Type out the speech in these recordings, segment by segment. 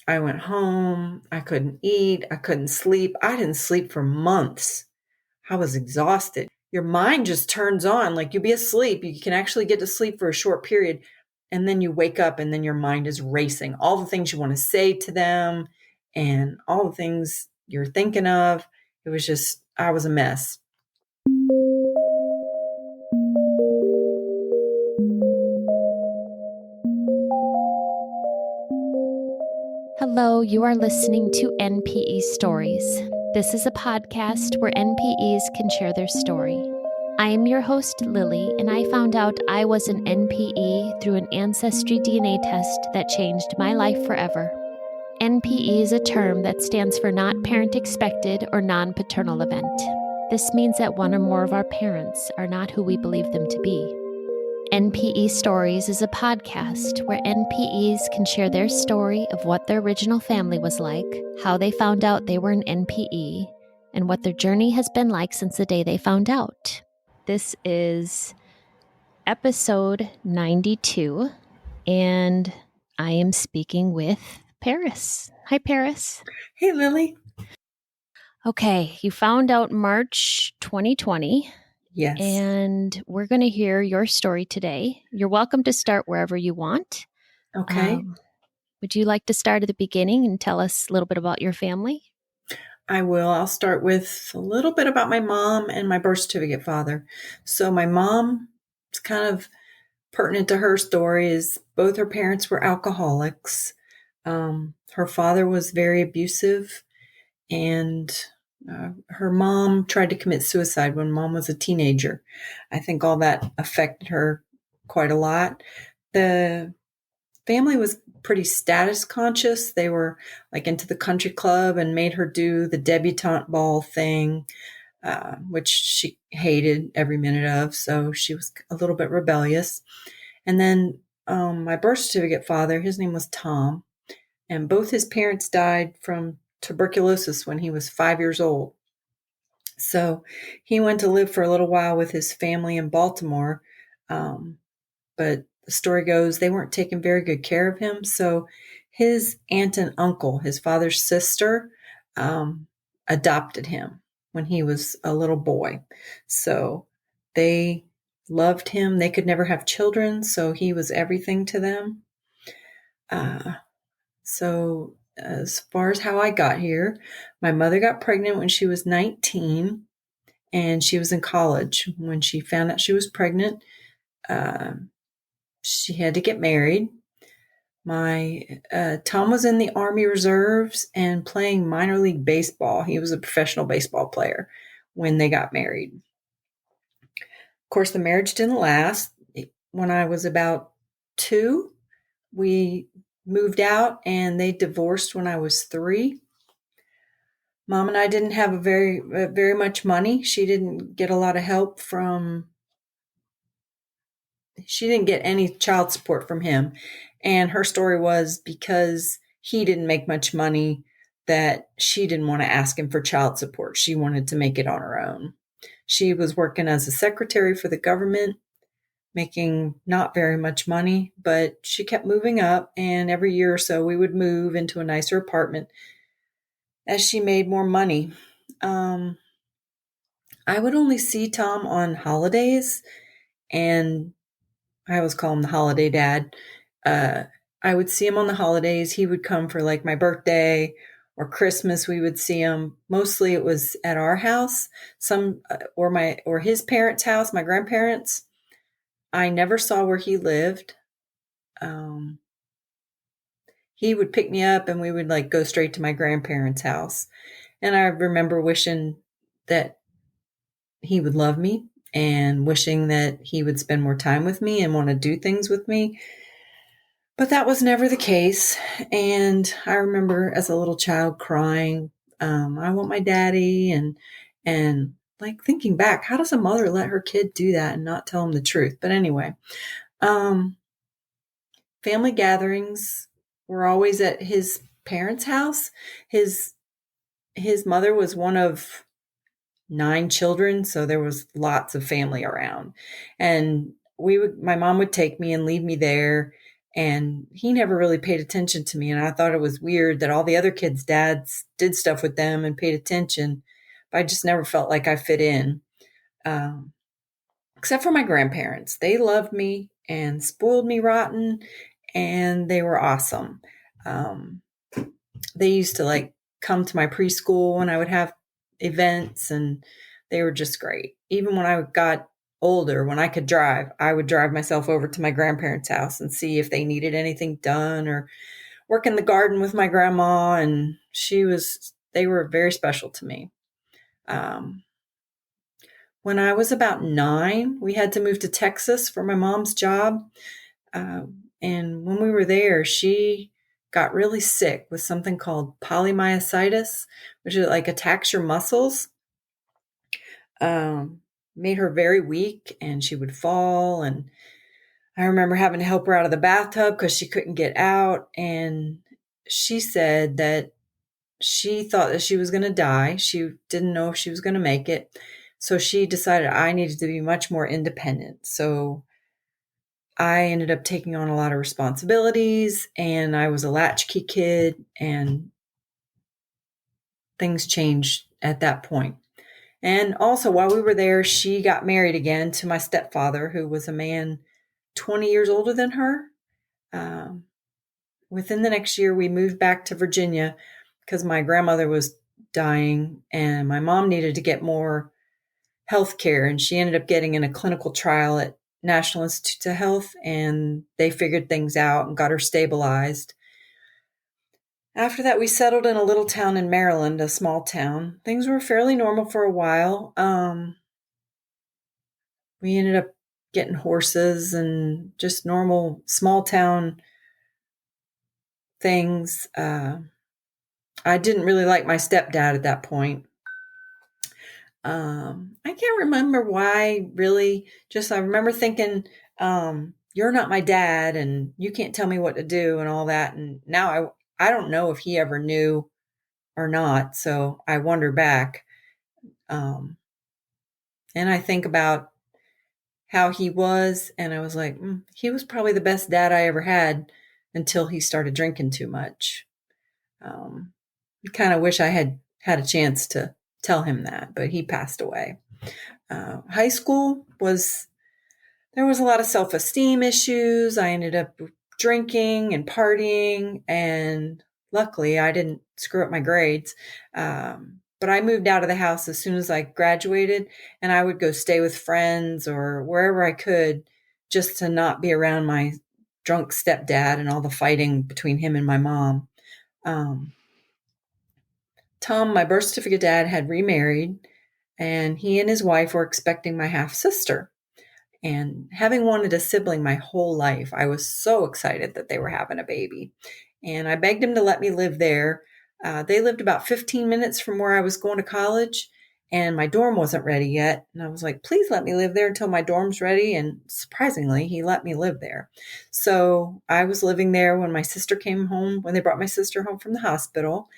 I went home. I couldn't eat. I couldn't sleep. I didn't sleep for months. I was exhausted. Your mind just turns on. Like you'll be asleep. You can actually get to sleep for a short period. And then you wake up and then your mind is racing. All the things you want to say to them and all the things you're thinking of. It was just, I was a mess. Hello, you are listening to NPE Stories. This is a podcast where NPEs can share their story. I am your host, Lily, and I found out I was an NPE through an ancestry DNA test that changed my life forever. NPE is a term that stands for Not Parent Expected or Non-Paternal Event. This means that one or more of our parents are not who we believe them to be. NPE Stories is a podcast where NPEs can share their story of what their original family was like, how they found out they were an NPE, and what their journey has been like since the day they found out. This is episode 92, and I am speaking with Pearis. Hi, Pearis. Hey, Lily. Okay, you found out March 2020. Yes. And we're going to hear your story today. You're welcome to start wherever you want. Okay. Would you like to start at the beginning and tell us a little bit about your family? I will. I'll start with a little bit about my mom and my birth certificate father. So my mom, it's kind of pertinent to her story, is both her parents were alcoholics. Her father was very abusive, and her mom tried to commit suicide when mom was a teenager. I think all that affected her quite a lot. The family was pretty status conscious. They were like into the country club and made her do the debutante ball thing, which she hated every minute of. So she was a little bit rebellious. And then my birth certificate father, his name was Tom, and both his parents died from tuberculosis when he was 5 years old. So he went to live for a little while with his family in Baltimore. But the story goes they weren't taking very good care of him. So his aunt and uncle, his father's sister, adopted him when he was a little boy. So they loved him. They could never have children, so he was everything to them. So as far as how I got here, my mother got pregnant when she was 19, and she was in college. When she found out she was pregnant, she had to get married. My Tom was in the Army Reserves and playing minor league baseball. He was a professional baseball player when they got married. Of course, the marriage didn't last. When I was about 2, we moved out, and they divorced when I was 3. Mom and I didn't have very much money. She didn't get a lot of help from. She didn't get any child support from him. And her story was because he didn't make much money that she didn't want to ask him for child support. She wanted to make it on her own. She was working as a secretary for the government, making not very much money, but she kept moving up. And every year or so, we would move into a nicer apartment as she made more money. I would only see Tom on holidays, and I always call him the holiday dad. I would see him on the holidays. He would come for like my birthday or Christmas. We would see him. Mostly it was at our house, or his parents' house, my grandparents. I never saw where he lived. He would pick me up and we would like go straight to my grandparents' house. And I remember wishing that he would love me and wishing that he would spend more time with me and want to do things with me. But that was never the case. And I remember as a little child crying, I want my daddy. And like thinking back, how does a mother let her kid do that and not tell him the truth? But anyway, family gatherings were always at his parents' house. His mother was one of 9 children, so there was lots of family around. And my mom would take me and leave me there. And he never really paid attention to me. And I thought it was weird that all the other kids' dads did stuff with them and paid attention. But I just never felt like I fit in. Um, Except for my grandparents. They loved me and spoiled me rotten, and they were awesome. Um, they used to like come to my preschool when I would have events, and they were just great. Even when I got older, when I could drive, I would drive myself over to my grandparents' house and see if they needed anything done, or work in the garden with my grandma. And they were very special to me. Um, when I was about 9, we had to move to Texas for my mom's job. And when we were there, she got really sick with something called polymyositis, which is like attacks your muscles. Um, Made her very weak, and she would fall. And I remember having to help her out of the bathtub because she couldn't get out. And she said that she thought that she was going to die. She didn't know if she was going to make it. So she decided I needed to be much more independent. So I ended up taking on a lot of responsibilities, and I was a latchkey kid, and things changed at that point. And also, while we were there, she got married again to my stepfather, who was a man 20 years older than her. Um, Within the next year, we moved back to Virginia because my grandmother was dying, and my mom needed to get more health care, and she ended up getting in a clinical trial at National Institutes of Health, and they figured things out and got her stabilized. After that, we settled in a little town in Maryland, a small town. Things were fairly normal for a while. We ended up getting horses and just normal small town things. I didn't really like my stepdad at that point. I can't remember why, really. Just I remember thinking, "You're not my dad, and you can't tell me what to do," and all that. And now I don't know if he ever knew or not. So I wonder back, um, and I think about how he was, and I was like, he was probably the best dad I ever had until he started drinking too much. Um, I kind of wish I had had a chance to tell him that, but he passed away. High school there was a lot of self-esteem issues. I ended up drinking and partying, and luckily I didn't screw up my grades. But I moved out of the house as soon as I graduated, and I would go stay with friends or wherever I could just to not be around my drunk stepdad and all the fighting between him and my mom. Um, Tom, my birth certificate dad, had remarried, and he and his wife were expecting my half sister. And having wanted a sibling my whole life, I was so excited that they were having a baby. And I begged him to let me live there. They lived about 15 minutes from where I was going to college, and my dorm wasn't ready yet. And I was like, please let me live there until my dorm's ready. And surprisingly, he let me live there. So I was living there when my sister came home, when they brought my sister home from the hospital.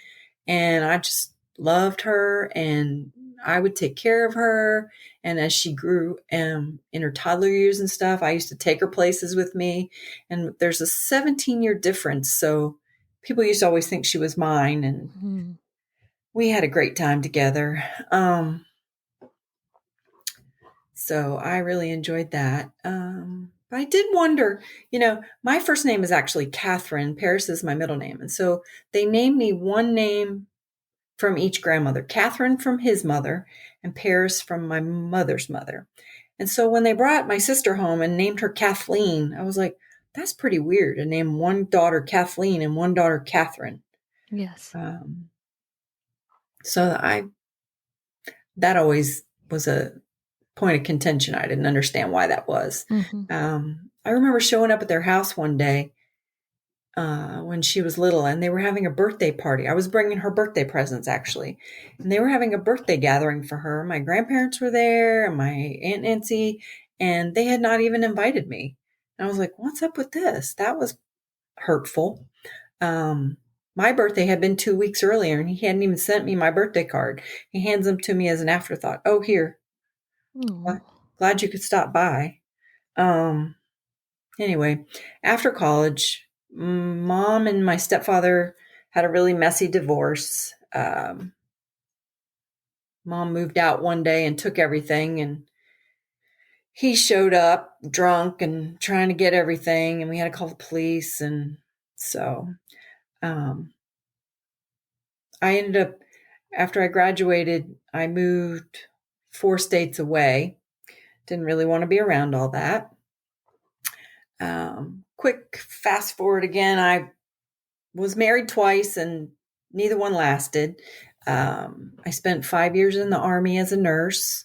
And I just loved her, and I would take care of her. And as she grew in her toddler years and stuff, I used to take her places with me. And there's a 17-year difference. So people used to always think she was mine. And we had a great time together. So I really enjoyed that. But I did wonder, my first name is actually Catherine. Pearis is my middle name. And so they named me one name from each grandmother, Catherine from his mother and Pearis from my mother's mother. And so when they brought my sister home and named her Kathleen, I was like, that's pretty weird to name one daughter Kathleen and one daughter Catherine. Yes. So that always was a point of contention. I didn't understand why that was. I remember showing up at their house one day when she was little, and they were having a birthday party. I was bringing her birthday presents, actually. And they were having a birthday gathering for her. My grandparents were there, and my Aunt Nancy, and they had not even invited me. And I was like, what's up with this? That was hurtful. My birthday had been 2 weeks earlier, and he hadn't even sent me my birthday card. He hands them to me as an afterthought. Oh, here. Glad you could stop by. Anyway, after college, mom and my stepfather had a really messy divorce. Mom moved out one day and took everything, and he showed up drunk and trying to get everything, and we had to call the police. And so um, I ended up, after I graduated, I moved 4 states away. Didn't really want to be around all that. Quick fast forward again, I was married twice and neither one lasted. I spent 5 years in the Army as a nurse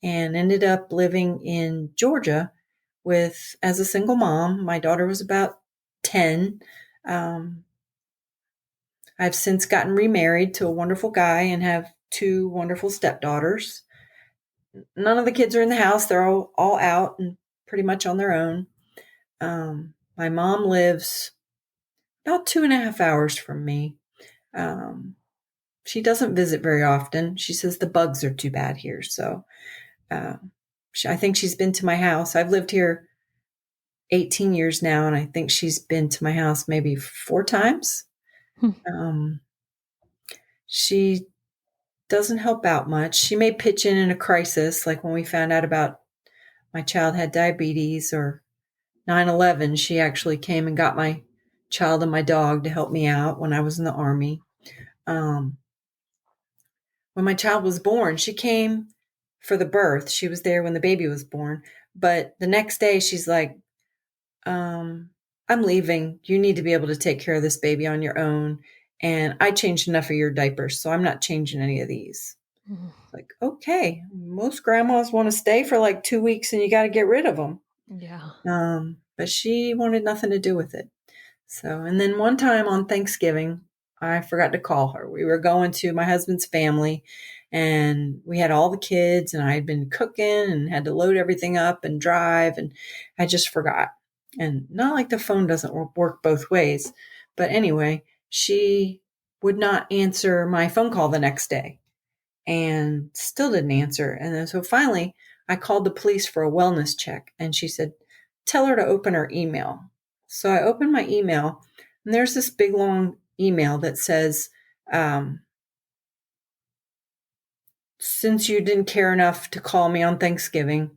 and ended up living in Georgia as a single mom. My daughter was about 10. Um, I've since gotten remarried to a wonderful guy and have two wonderful stepdaughters. None of the kids are in the house. They're all out and pretty much on their own. My mom lives about 2.5 hours from me. Um, she doesn't visit very often. She says the bugs are too bad here. So uh, I think she's been to my house. I've lived here 18 years now, and I think she's been to my house maybe 4 times. Hmm. She doesn't help out much. She may pitch in a crisis, like when we found out about my child had diabetes, or 9/11. She actually came and got my child and my dog to help me out when I was in the Army. Um, when my child was born, she came for the birth. She was there when the baby was born. But the next day, she's like, I'm leaving. You need to be able to take care of this baby on your own. And I changed enough of your diapers, so I'm not changing any of these. Mm. Like, okay, most grandmas want to stay for like 2 weeks and you got to get rid of them. Yeah. But she wanted nothing to do with it. So, and then one time on Thanksgiving, I forgot to call her. We were going to my husband's family and we had all the kids, and I had been cooking and had to load everything up and drive, and I just forgot. And not like the phone doesn't work both ways. But anyway, she would not answer my phone call the next day and still didn't answer. And then so finally, I called the police for a wellness check, and she said, tell her to open her email. So I opened my email, and there's this big long email that says, since you didn't care enough to call me on Thanksgiving,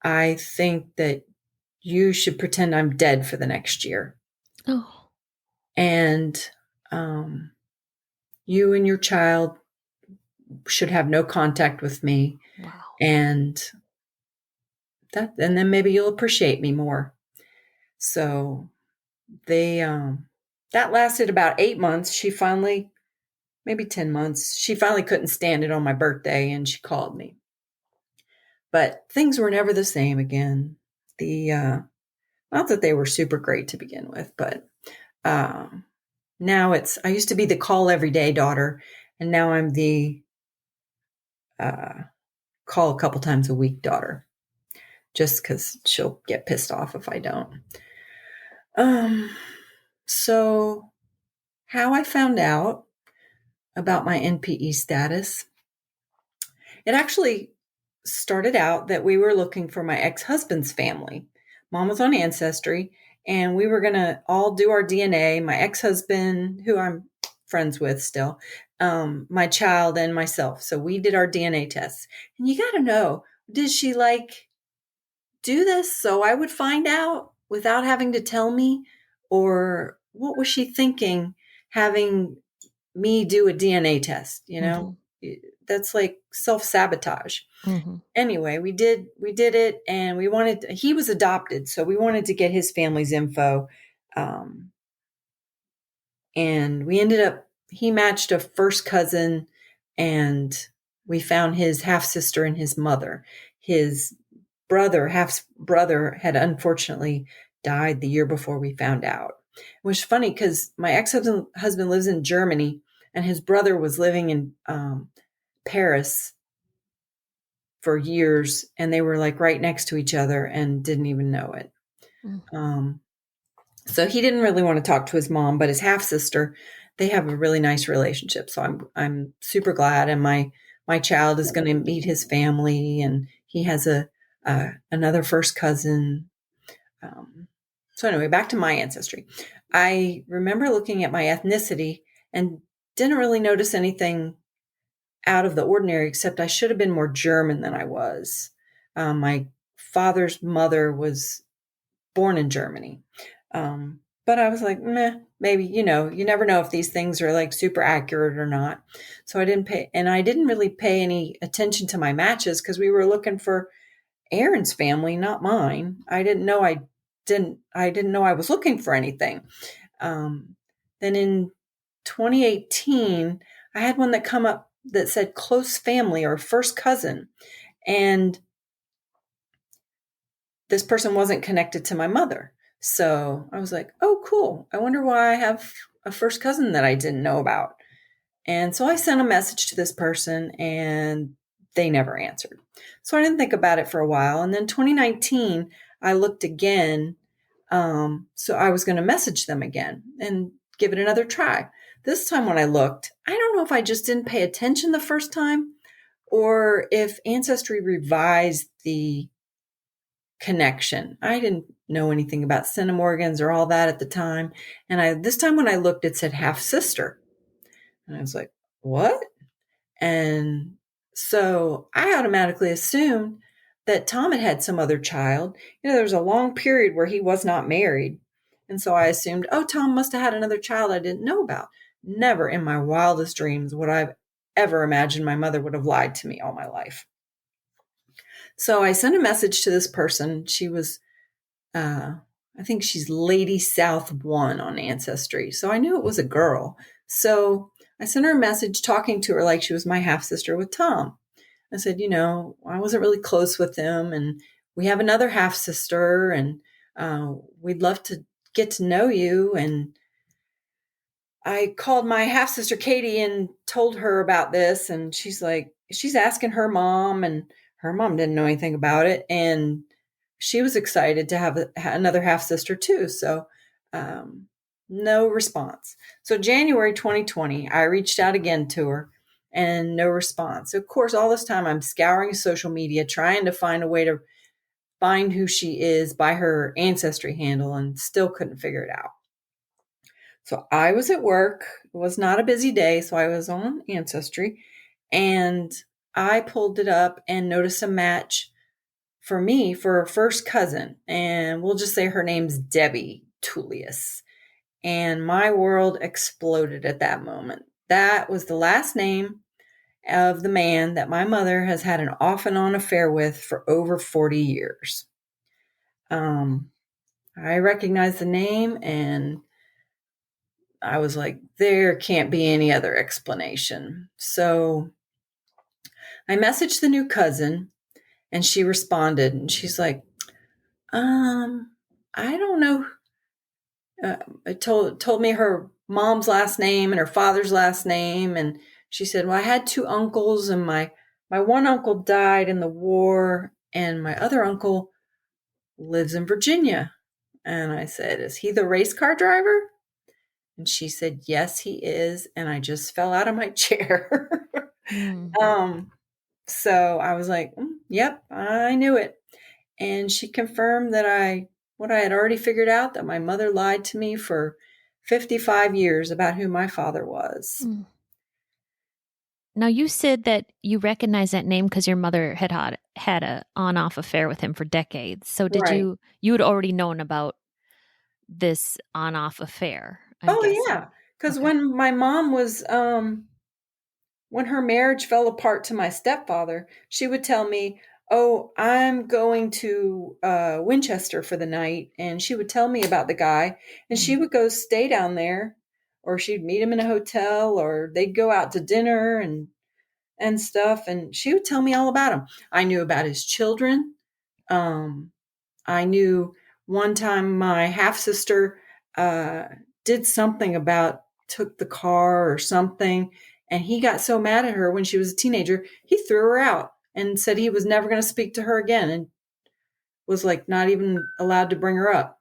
I think that you should pretend I'm dead for the next year. Oh. And you and your child should have no contact with me. Wow. And then maybe you'll appreciate me more. So they, that lasted about 8 months. She finally, maybe 10 months, she finally couldn't stand it on my birthday and she called me. But things were never the same again. Not that they were super great to begin with, but now I used to be the call every day daughter, and now I'm the call a couple times a week daughter, just because she'll get pissed off if I don't. So how I found out about my NPE status, it actually started out that we were looking for my ex-husband's family. Mom was on Ancestry, and we were going to all do our DNA. My ex-husband, who I'm friends with still, my child, and myself. So we did our DNA tests. And you got to know, did she do this so I would find out without having to tell me? Or what was she thinking having me do a DNA test? That's like self-sabotage. Mm-hmm. Anyway, we did it, and he was adopted, so we wanted to get his family's info. And we ended up, he matched a first cousin, and we found his half sister and his mother. His half brother had unfortunately died the year before we found out. It was funny because my ex-husband lives in Germany, and his brother was living in Paris for years, and they were like right next to each other and didn't even know it. Mm. So he didn't really want to talk to his mom, but his half sister, they have a really nice relationship. So I'm super glad, and my child is going to meet his family, and he has another first cousin. So anyway, back to my ancestry. I remember looking at my ethnicity and didn't really notice anything out of the ordinary, except I should have been more German than I was. My father's mother was born in Germany. But I was like, meh, maybe, you never know if these things are like super accurate or not. So I didn't really pay any attention to my matches because we were looking for Aaron's family, not mine. I didn't know I was looking for anything. Um, then in 2018, I had one that come up that said close family or first cousin. And this person wasn't connected to my mother. So I was like, oh, cool. I wonder why I have a first cousin that I didn't know about. And so I sent a message to this person and they never answered. So I didn't think about it for a while. And then 2019, I looked again. So I was going to message them again and give it another try. This time when I looked, I don't know if I just didn't pay attention the first time or if Ancestry revised the connection. I didn't know anything about centimorgans or all that at the time. And this time when I looked, it said half sister. And I was like, what? And so I automatically assumed that Tom had some other child. There was a long period where he was not married. And so I assumed, oh, Tom must have had another child I didn't know about. Never in my wildest dreams would I've ever imagined my mother would have lied to me all my life. So I sent a message to this person. She was, I think she's Lady South 1 on Ancestry. So I knew it was a girl. So I sent her a message talking to her like she was my half sister with Tom. I said, I wasn't really close with him, and we have another half sister, and we'd love to get to know you. And I called my half sister Katie and told her about this, and she's asking her mom, and her mom didn't know anything about it, and she was excited to have another half sister too. So, no response. So January 2020, I reached out again to her and no response. Of course, all this time I'm scouring social media, trying to find a way to find who she is by her ancestry handle and still couldn't figure it out. So I was at work. It was not a busy day. So I was on Ancestry and I pulled it up and noticed a match for me for a first cousin. And we'll just say her name's Debbie Tullius. And my world exploded at that moment. That was the last name of the man that my mother has had an off and on affair with for over 40 years. I recognized the name and I was like, there can't be any other explanation. So I messaged the new cousin and she responded and she's like, I don't know. It told me her mom's last name and her father's last name. And she said, well, I had two uncles and my one uncle died in the war and my other uncle lives in Virginia. And I said, is he the race car driver? And she said, yes, he is. And I just fell out of my chair. So I was like, yep, I knew it. And she confirmed that what I had already figured out, that my mother lied to me for 55 years about who my father was. Now, you said that you recognize that name because your mother had a on-off affair with him for decades. So did Right. you had already known about this on-off affair, I'm Oh, guessing? yeah. Because Okay. when my mom was, when her marriage fell apart to my stepfather, she would tell me, oh, I'm going to Winchester for the night. And she would tell me about the guy. And she would go stay down there, or she'd meet him in a hotel, or they'd go out to dinner and stuff. And she would tell me all about him. I knew about his children. I knew one time my half sister did something took the car or something. And he got so mad at her when she was a teenager, he threw her out and said he was never going to speak to her again and was like not even allowed to bring her up.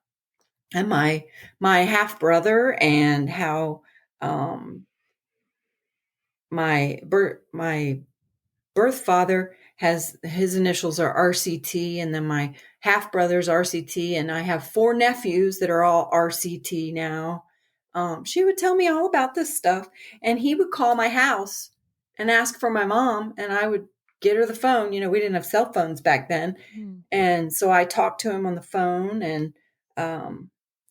And my half brother and how my birth father his initials are RCT, and then my half brother's RCT, and I have 4 nephews that are all RCT now. She would tell me all about this stuff, and he would call my house and ask for my mom, and I would get her the phone. We didn't have cell phones back then. Mm. And so I talked to him on the phone, and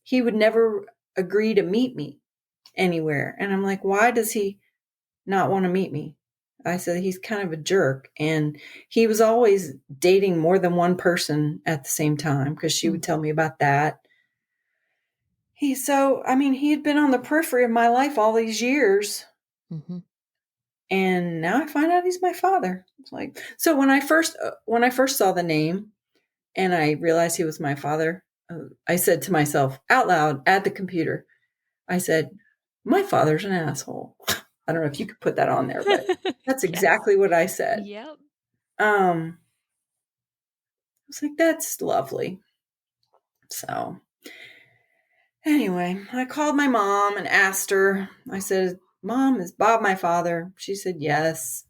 he would never agree to meet me anywhere. And I'm like, why does he not want to meet me? I said, he's kind of a jerk. And he was always dating more than one person at the same time, because she would tell me about that. He had been on the periphery of my life all these years. Mm-hmm. And now I find out he's my father. It's like, so when I first saw the name and I realized he was my father, I said to myself out loud at the computer, I said, my father's an asshole. I don't know if you could put that on there, but that's exactly what I said. Yep. I was like, that's lovely. So anyway, I called my mom and asked her, I said, Mom, is Bob my father? She said, yes.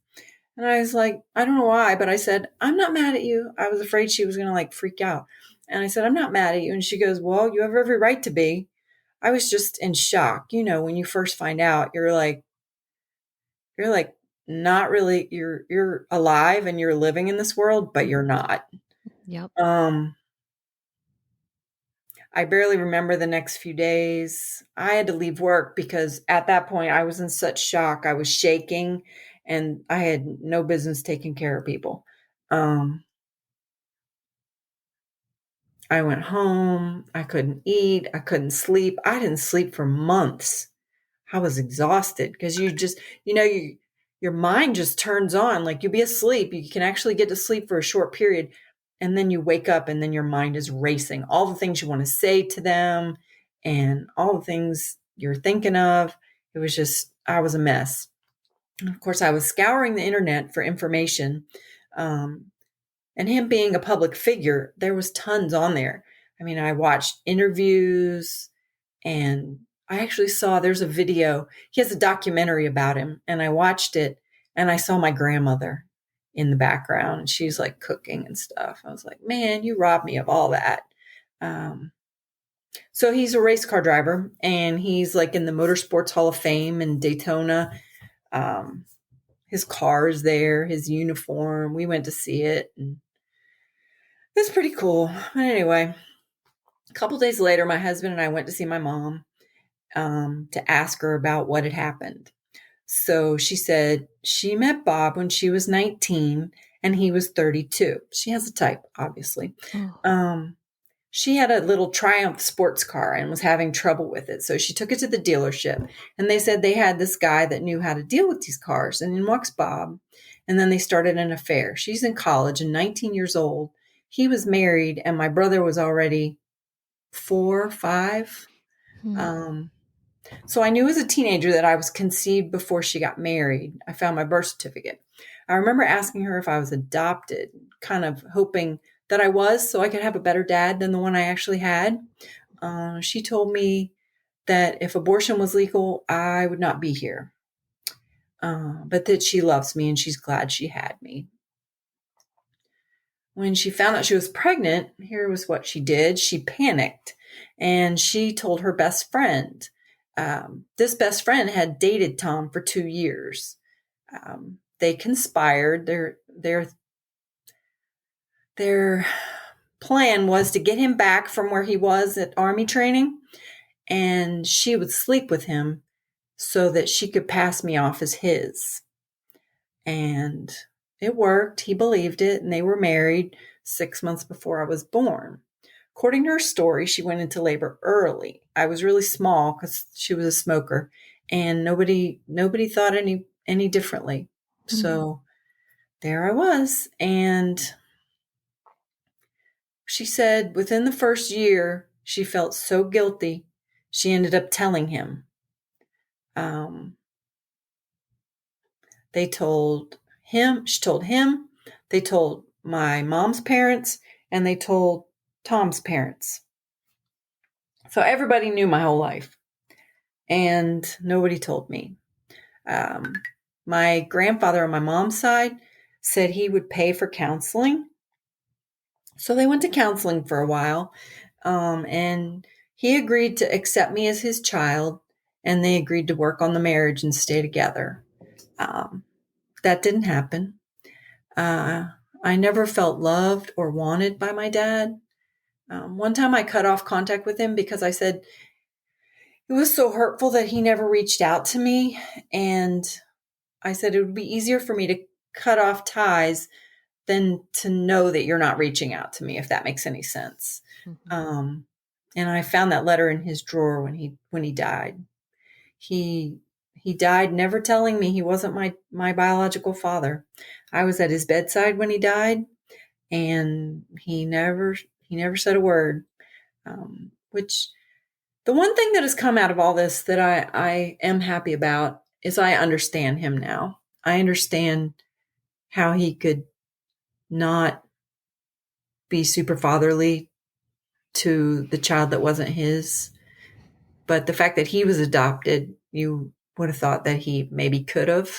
And I was like, I don't know why, but I said, I'm not mad at you. I was afraid she was going to freak out. And I said, I'm not mad at you. And she goes, well, you have every right to be. I was just in shock. When you first find out, you're like, not really, you're alive and you're living in this world, but you're not. Yep. I barely remember the next few days. I had to leave work because at that point I was in such shock. I was shaking and I had no business taking care of people. I went home. I couldn't eat. I couldn't sleep. I didn't sleep for months. I was exhausted because your mind just turns on. Like, you'll be asleep. You can actually get to sleep for a short period. And then you wake up and then your mind is racing. All the things you want to say to them and all the things you're thinking of. I was a mess. And of course, I was scouring the internet for information. And him being a public figure, there was tons on there. I watched interviews, and I actually saw there's a video. He has a documentary about him, and I watched it, and I saw my grandmother in the background, and she's cooking and stuff. I was like, man, you robbed me of all that. So he's a race car driver, and he's in the Motorsports Hall of Fame in Daytona. His car is there, his uniform. We went to see it, and it's pretty cool. But anyway, a couple days later, my husband and I went to see my mom to ask her about what had happened. So she said she met Bob when she was 19 and he was 32. She has a type, obviously. Oh. She had a little Triumph sports car and was having trouble with it. So she took it to the dealership, and they said they had this guy that knew how to deal with these cars. And in walks Bob. And then they started an affair. She's in college and 19 years old. He was married, and my brother was already 4, 5. So I knew as a teenager that I was conceived before she got married. I found my birth certificate. I remember asking her if I was adopted, kind of hoping that I was, so I could have a better dad than the one I actually had. She told me that if abortion was legal, I would not be here, but that she loves me and she's glad she had me. When she found out she was pregnant, here was what she did. She panicked, and she told her best friend. This best friend had dated Tom for 2 years. They conspired. Their plan was to get him back from where he was at Army training, and she would sleep with him so that she could pass me off as his. And it worked. He believed it, and they were married 6 months before I was born. According to her story, she went into labor early. I was really small because she was a smoker, and nobody thought any differently. So there I was. And she said within the first year, she felt so guilty, she ended up telling him. She told him, they told my mom's parents, and they told Tom's parents. So everybody knew my whole life, and nobody told me. My grandfather on my mom's side said he would pay for counseling. So they went to counseling for a while, and he agreed to accept me as his child, and they agreed to work on the marriage and stay together. Um, that didn't happen. Uh, I never felt loved or wanted by my dad. One time I cut off contact with him because I said it was so hurtful that he never reached out to me. And I said it would be easier for me to cut off ties than to know that you're not reaching out to me, if that makes any sense. Mm-hmm. Um, and I found that letter in his drawer when he died. He he died never telling me he wasn't my biological father. I was at his bedside when he died, and he never said a word. Which the one thing that has come out of all this that I am happy about is I understand him now. I understand how he could not be super fatherly to the child that wasn't his. But the fact that he was adopted, you would have thought that he maybe could have.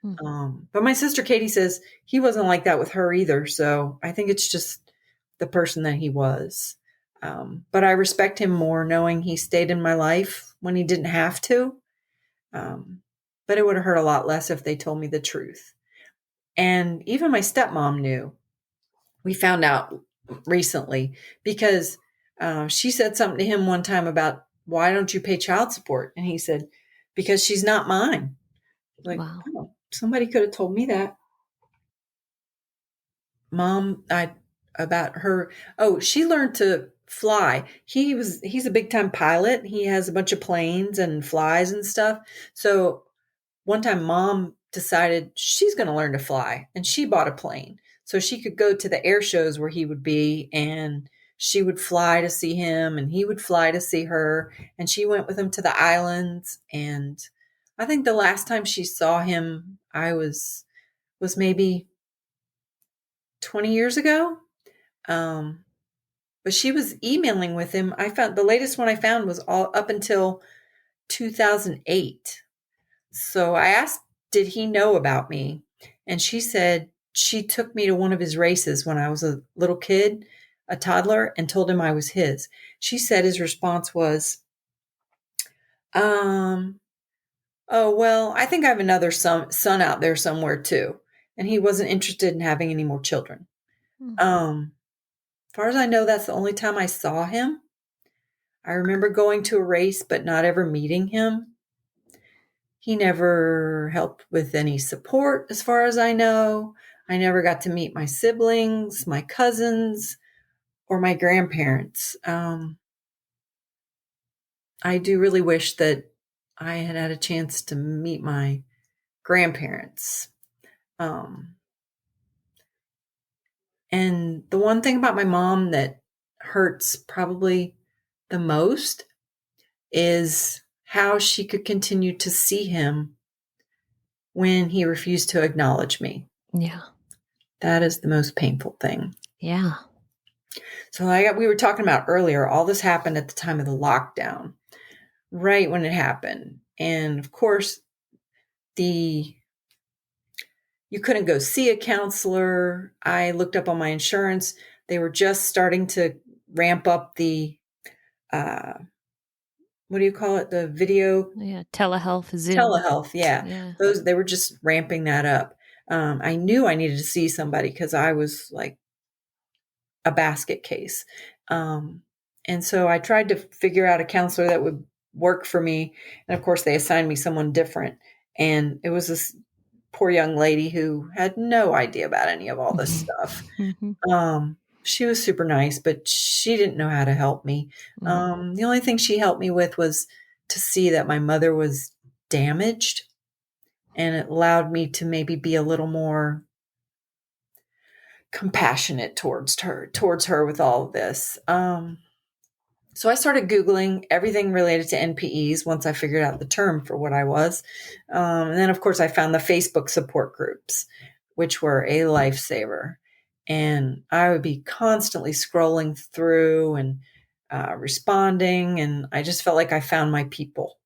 Mm-hmm. But my sister Katie says he wasn't like that with her either. So I think it's just the person that he was. But I respect him more knowing he stayed in my life when he didn't have to. Um, but it would have hurt a lot less if they told me the truth. And even my stepmom knew. We found out recently because she said something to him one time about, why don't you pay child support? And he said, because she's not mine. Like, Wow. oh, somebody could have told me that. Mom, about her. Oh, she learned to fly. He's a big time pilot. He has a bunch of planes and flies and stuff. So one time mom decided she's going to learn to fly, and she bought a plane so she could go to the air shows where he would be, and she would fly to see him and he would fly to see her, and she went with him to the islands. And I think the last time she saw him I was maybe 20 years ago. um but she was emailing with him. I found the latest one I found was all up until 2008. So I asked, did he know about me? And she said she took me to one of his races when I was a little kid, a toddler, and told him I was his. She said his response was, um, oh, well, I think I have another son out there somewhere too. And he wasn't interested in having any more children. Mm. As far as I know, that's the only time I saw him. I remember going to a race, but not ever meeting him. He never helped with any support, as far as I know. I never got to meet my siblings, my cousins, or my grandparents. I do really wish that I had had a chance to meet my grandparents. Um, and the one thing about my mom that hurts probably the most is how she could continue to see him when he refused to acknowledge me. Yeah. That is the most painful thing. Yeah. So we were talking about earlier, all this happened at the time of the lockdown, right when it happened. And of course, you couldn't go see a counselor. I looked up on my insurance. They were just starting to ramp up the, uh, what do you call it? The video Yeah. Telehealth, Zoom. telehealth. Yeah. Yeah. They were just ramping that up. I knew I needed to see somebody because I was like a basket case. Um, and so I tried to figure out a counselor that would work for me. And of course, they assigned me someone different. And it was this poor young lady who had no idea about any of all this stuff. Mm-hmm. She was super nice, but she didn't know how to help me. Mm. The only thing she helped me with was to see that my mother was damaged. And it allowed me to maybe be a little more compassionate towards her with all of this. So I started Googling everything related to NPEs once I figured out the term for what I was. And then, of course, I found the Facebook support groups, which were a lifesaver. And I would be constantly scrolling through and responding. And I just felt like I found my people.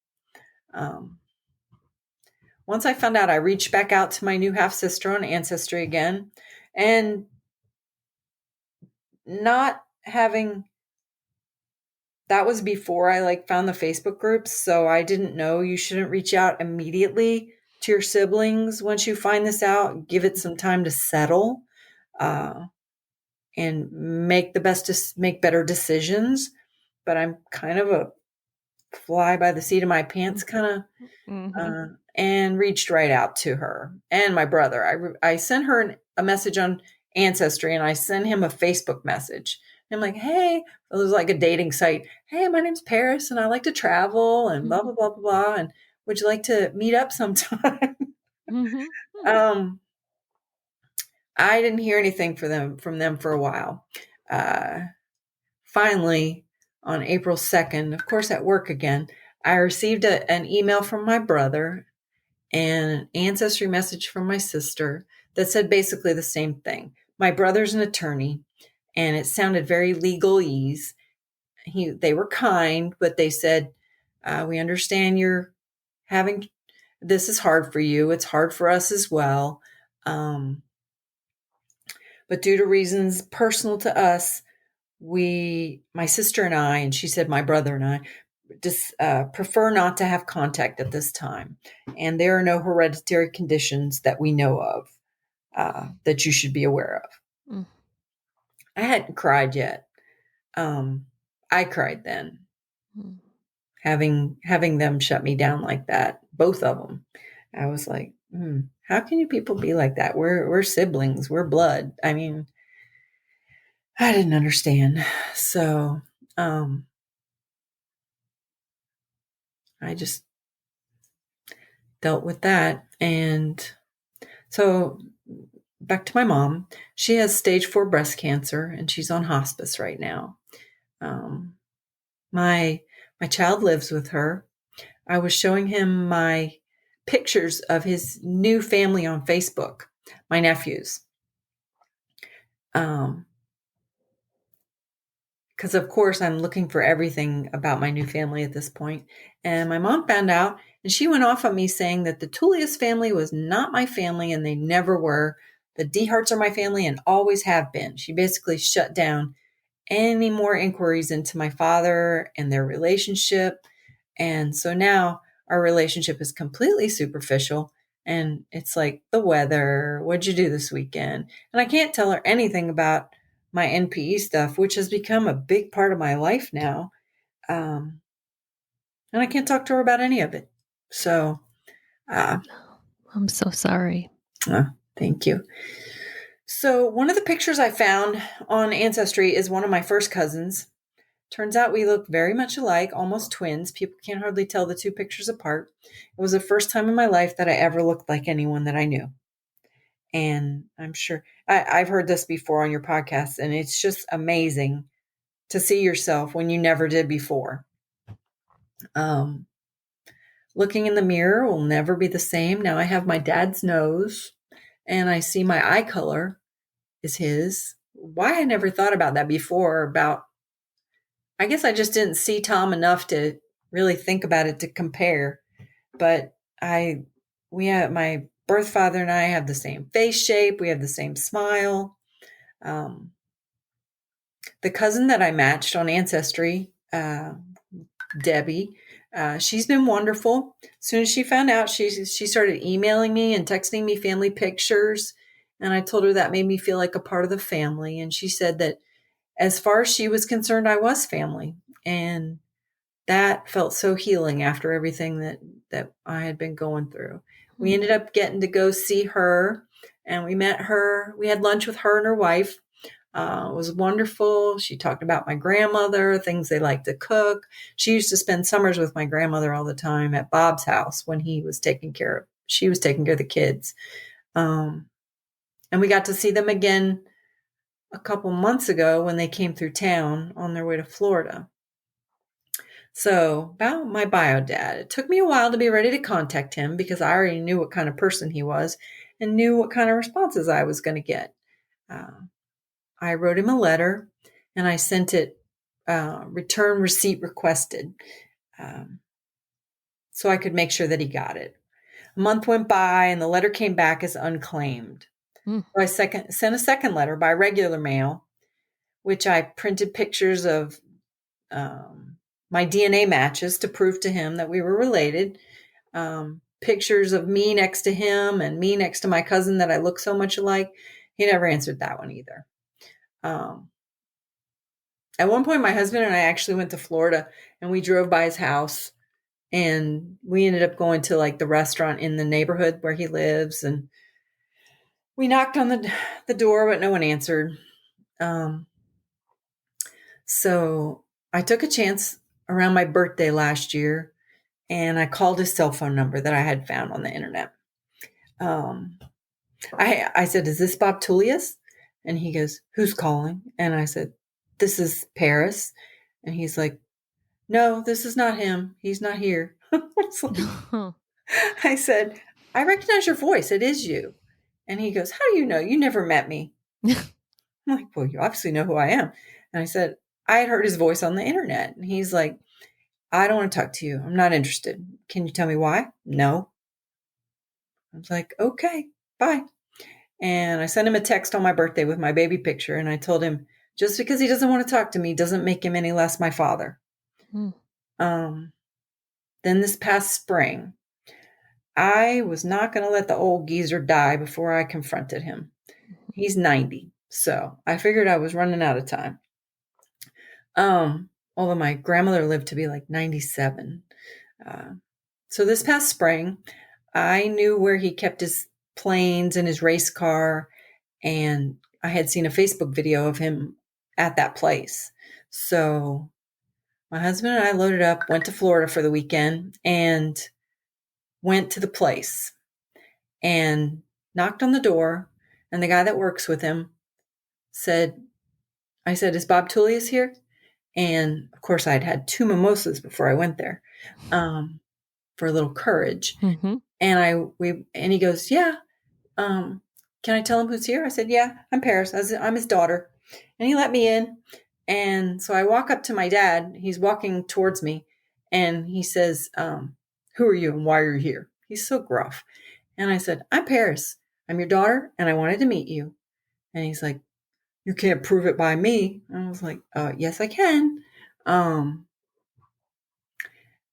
Um, once I found out, I reached back out to my new half sister on Ancestry again, and not having that was before I found the Facebook groups, so I didn't know you shouldn't reach out immediately to your siblings once you find this out. Give it some time to settle, uh, and make better decisions. But I'm kind of a fly by the seat of my pants kind of, and reached right out to her and my brother. I sent her a message on Ancestry, and I sent him a Facebook message. I'm like, hey, it was like a dating site. Hey, my name's Pearis, and I like to travel, and blah blah blah blah blah. And would you like to meet up sometime? um, I didn't hear anything from them for a while. Finally, on April 2nd, of course, at work again, I received an email from my brother and an Ancestry message from my sister that said basically the same thing. My brother's an attorney, and it sounded very legalese. They were kind, but they said, we understand you're having, this is hard for you. It's hard for us as well. But due to reasons personal to us, my sister and I, and she said my brother and I, just prefer not to have contact at this time. And there are no hereditary conditions that we know of that you should be aware of. I hadn't cried yet. I cried then, having them shut me down like that, both of them. I was like, how can you people be like that? We're siblings, we're blood. I mean, I didn't understand. So I just dealt with that. And so back to my mom. She has stage 4 breast cancer, and she's on hospice right now. My child lives with her. I was showing him my pictures of his new family on Facebook, my nephews. Because of course I'm looking for everything about my new family at this point. And my mom found out, and she went off on me saying that the Tullius family was not my family, and they never were. The Deharts are my family and always have been. She basically shut down any more inquiries into my father and their relationship. And so now our relationship is completely superficial. And it's like the weather, what'd you do this weekend? And I can't tell her anything about my NPE stuff, which has become a big part of my life now. And I can't talk to her about any of it. So I'm so sorry. Thank you. So one of the pictures I found on Ancestry is one of my first cousins. Turns out we look very much alike, almost twins. People can't hardly tell the two pictures apart. It was the first time in my life that I ever looked like anyone that I knew. And I'm sure I've heard this before on your podcast, and it's just amazing to see yourself when you never did before. Looking in the mirror will never be the same. Now I have my dad's nose, and I see my eye color is his. Why I never thought about that before, I guess I just didn't see Tom enough to really think about it to compare. But my birth father and I have the same face shape. We have the same smile. The cousin that I matched on Ancestry, Debbie, she's been wonderful. As soon as she found out, she started emailing me and texting me family pictures. And I told her that made me feel like a part of the family. And she said that as far as she was concerned, I was family. And that felt so healing after everything that I had been going through. We ended up getting to go see her, and we met her. We had lunch with her and her wife. It was wonderful. She talked about my grandmother, things they like to cook. She used to spend summers with my grandmother all the time at Bob's house when she was taking care of the kids. And we got to see them again a couple months ago when they came through town on their way to Florida. So about my bio dad, it took me a while to be ready to contact him because I already knew what kind of person he was and knew what kind of responses I was going to get. I wrote him a letter, and I sent it return receipt requested, so I could make sure that he got it. A month went by and the letter came back as unclaimed. Mm. So I sent a second letter by regular mail, which I printed pictures of my DNA matches to prove to him that we were related. Pictures of me next to him and me next to my cousin that I look so much alike. He never answered that one either. At one point, my husband and I actually went to Florida and we drove by his house and we ended up going to like the restaurant in the neighborhood where he lives. And we knocked on the door, but no one answered. So I took a chance around my birthday last year and I called his cell phone number that I had found on the internet. I said, "Is this Bob Tullius?" And he goes, "Who's calling?" And I said, "This is Pearis." And he's like, "No, this is not him. He's not here." I said, "I recognize your voice. It is you." And he goes, "How do you know? You never met me." I'm like, "Well, you obviously know who I am." And I said, "I had heard his voice on the internet." And he's like, "I don't want to talk to you. I'm not interested. Can you tell me why?" "No." I was like, "Okay, bye." And I sent him a text on my birthday with my baby picture. And I told him, just because he doesn't want to talk to me doesn't make him any less my father. Mm. Then this past spring, I was not going to let the old geezer die before I confronted him. He's 90. So I figured I was running out of time. Although my grandmother lived to be like 97. So this past spring, I knew where he kept his planes and his race car, and I had seen a Facebook video of him at that place. So my husband and I loaded up, went to Florida for the weekend, and went to the place and knocked on the door. And the guy that works with him I said, "Is Bob Tullius here?" And of course, I'd had 2 mimosas before I went there for a little courage. Mm-hmm. And he goes, "Yeah. Can I tell him who's here?" I said, "Yeah, I'm Pearis. I'm his daughter." And he let me in. And so I walk up to my dad. He's walking towards me. And he says, "Who are you and why are you here?" He's so gruff. And I said, "I'm Pearis. I'm your daughter and I wanted to meet you." And he's like, "You can't prove it by me." And I was like, "Yes, I can." And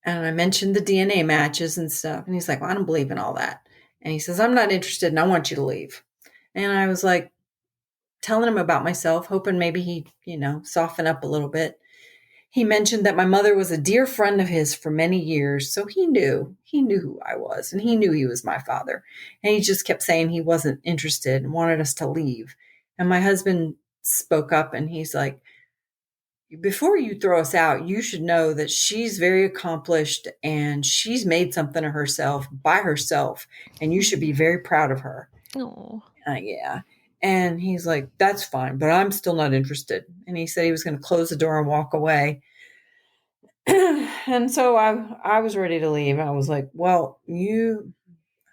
I mentioned the DNA matches and stuff. And he's like, "Well, I don't believe in all that." And he says, "I'm not interested and I want you to leave." And I was like, telling him about myself, hoping maybe he'd, soften up a little bit. He mentioned that my mother was a dear friend of his for many years. So he knew who I was and he knew he was my father. And he just kept saying he wasn't interested and wanted us to leave. And my husband spoke up and he's like, "Before you throw us out, you should know that she's very accomplished and she's made something of herself by herself. And you should be very proud of her." Oh. Yeah. And he's like, "That's fine, but I'm still not interested." And he said he was going to close the door and walk away. And so I was ready to leave. I was like, "Well, I don't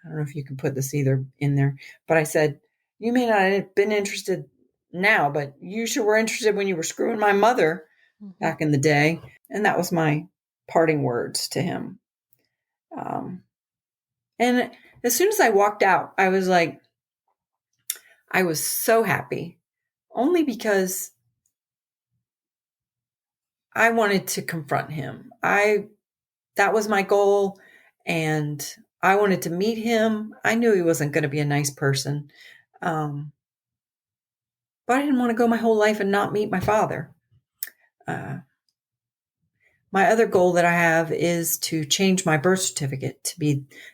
know if you can put this either in there, but I said, you may not have been interested now, but you sure were interested when you were screwing my mother back in the day." And that was my parting words to him. And as soon as I walked out, I was like, I was so happy, only because I wanted to confront him. That was my goal, and I wanted to meet him. I knew he wasn't going to be a nice person, but I didn't want to go my whole life and not meet my father. My other goal that I have is to change my birth certificate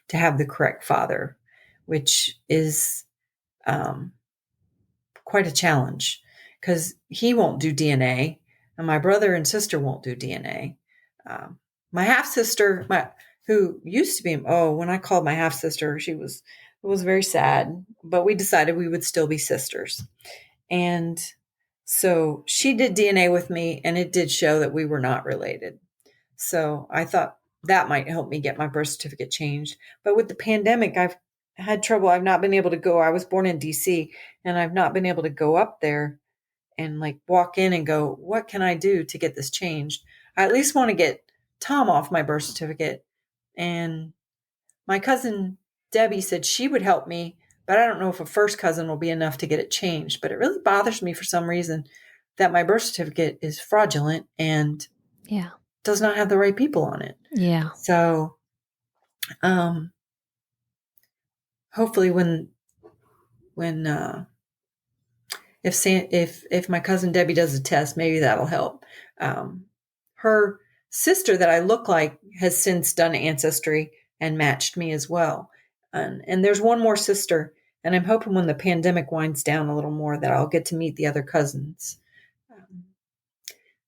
to have the correct father, which is quite a challenge because he won't do DNA, and my brother and sister won't do DNA. My half sister, who used to be, when I called my half sister, it was very sad, but we decided we would still be sisters. And so she did DNA with me, and it did show that we were not related. So I thought that might help me get my birth certificate changed. But with the pandemic, I've had trouble. I've not been able to go. I was born in DC, and I've not been able to go up there and like walk in and go, "What can I do to get this changed?" I at least want to get Tom off my birth certificate. And my cousin Debbie said she would help me, but I don't know if a first cousin will be enough to get it changed. But it really bothers me for some reason that my birth certificate is fraudulent and does not have the right people on it. Yeah. So, hopefully if my cousin Debbie does a test, maybe that'll help. Her sister that I look like has since done Ancestry and matched me as well. And there's one more sister, and I'm hoping when the pandemic winds down a little more that I'll get to meet the other cousins.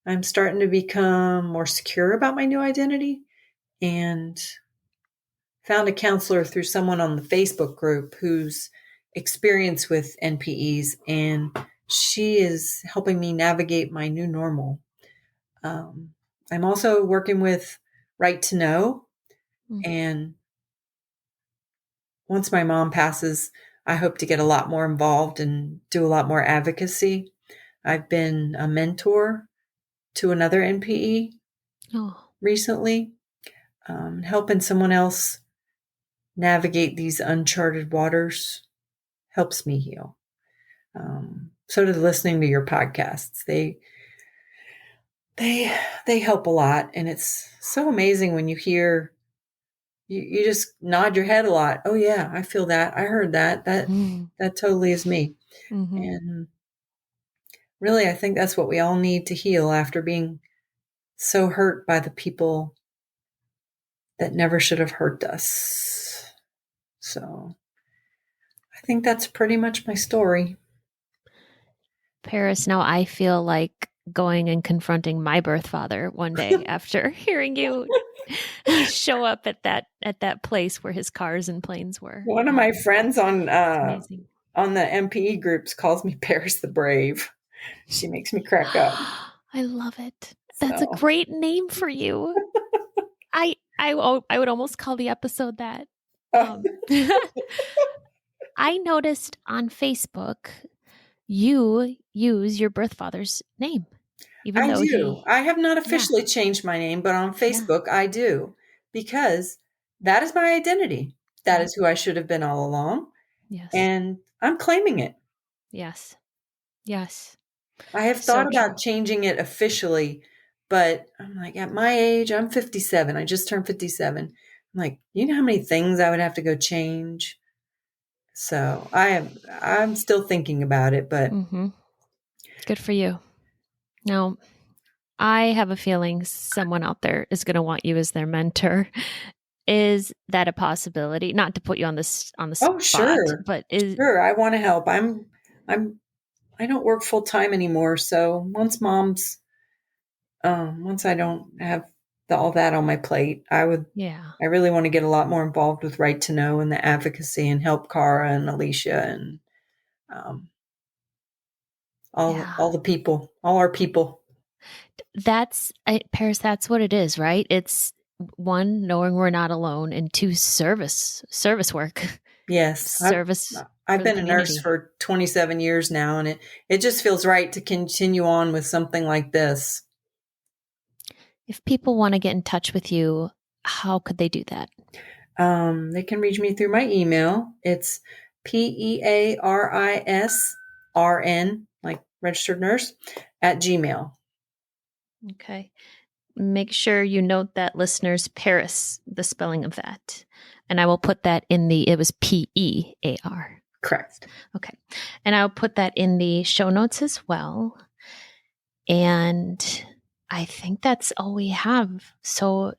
I'm starting to become more secure about my new identity and found a counselor through someone on the Facebook group who's experienced with NPEs, and she is helping me navigate my new normal. I'm also working with Right to Know, and once my mom passes, I hope to get a lot more involved and do a lot more advocacy. I've been a mentor to another NPE recently, helping someone else navigate these uncharted waters helps me heal. So does listening to your podcasts. They help a lot, and it's so amazing when you hear. You just nod your head a lot. Oh yeah, I feel that. I heard that. That totally is me. Mm-hmm. And really, I think that's what we all need to heal after being so hurt by the people that never should have hurt us. So I think that's pretty much my story. Pearis, now I feel like going and confronting my birth father one day after hearing you show up at that place where his cars and planes were. One of my friends on the NPE groups calls me Pearis the Brave. She makes me crack up. I love it. That's a great name for you. I would almost call the episode that. I noticed on Facebook you use your birth father's name. I do. I have not officially changed my name, but on Facebook I do, because that is my identity. That is who I should have been all along. Yes. And I'm claiming it. Yes. Yes. I have thought about changing it officially, but I'm like, at my age, I'm 57. I just turned 57. I'm like, you know how many things I would have to go change? So I'm still thinking about it, but. Good for you. Now, I have a feeling someone out there is going to want you as their mentor. Is that a possibility? Not to put you on the spot. Oh, sure. But sure, I want to help. I don't work full time anymore, so once I don't have all that on my plate, I really want to get a lot more involved with Right to Know and the advocacy and help Cara and Alicia and all the people, all our people. That's Pearis. That's what it is, right? It's one, knowing we're not alone, and two, service work. Yes, I've been a nurse for 27 years now, and it just feels right to continue on with something like this. If people want to get in touch with you, how could they do that? They can reach me through my email. It's PEARISRN, like registered nurse, @gmail.com. Okay. Make sure you note that, listeners, Pearis, the spelling of that. And I will put that it was PEAR. Correct. Okay. And I'll put that in the show notes as well. And I think that's all we have. So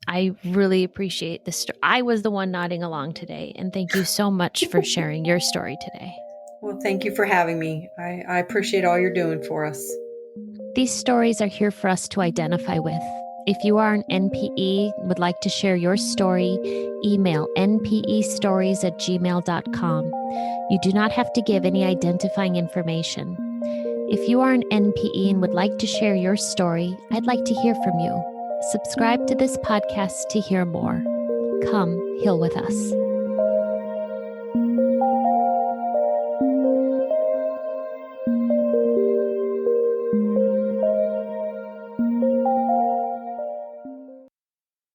I really appreciate this. I was the one nodding along today. And thank you so much for sharing your story today. Well, thank you for having me. I appreciate all you're doing for us. These stories are here for us to identify with. If you are an NPE and would like to share your story, email npestories@gmail.com. You do not have to give any identifying information. If you are an NPE and would like to share your story, I'd like to hear from you. Subscribe to this podcast to hear more. Come heal with us.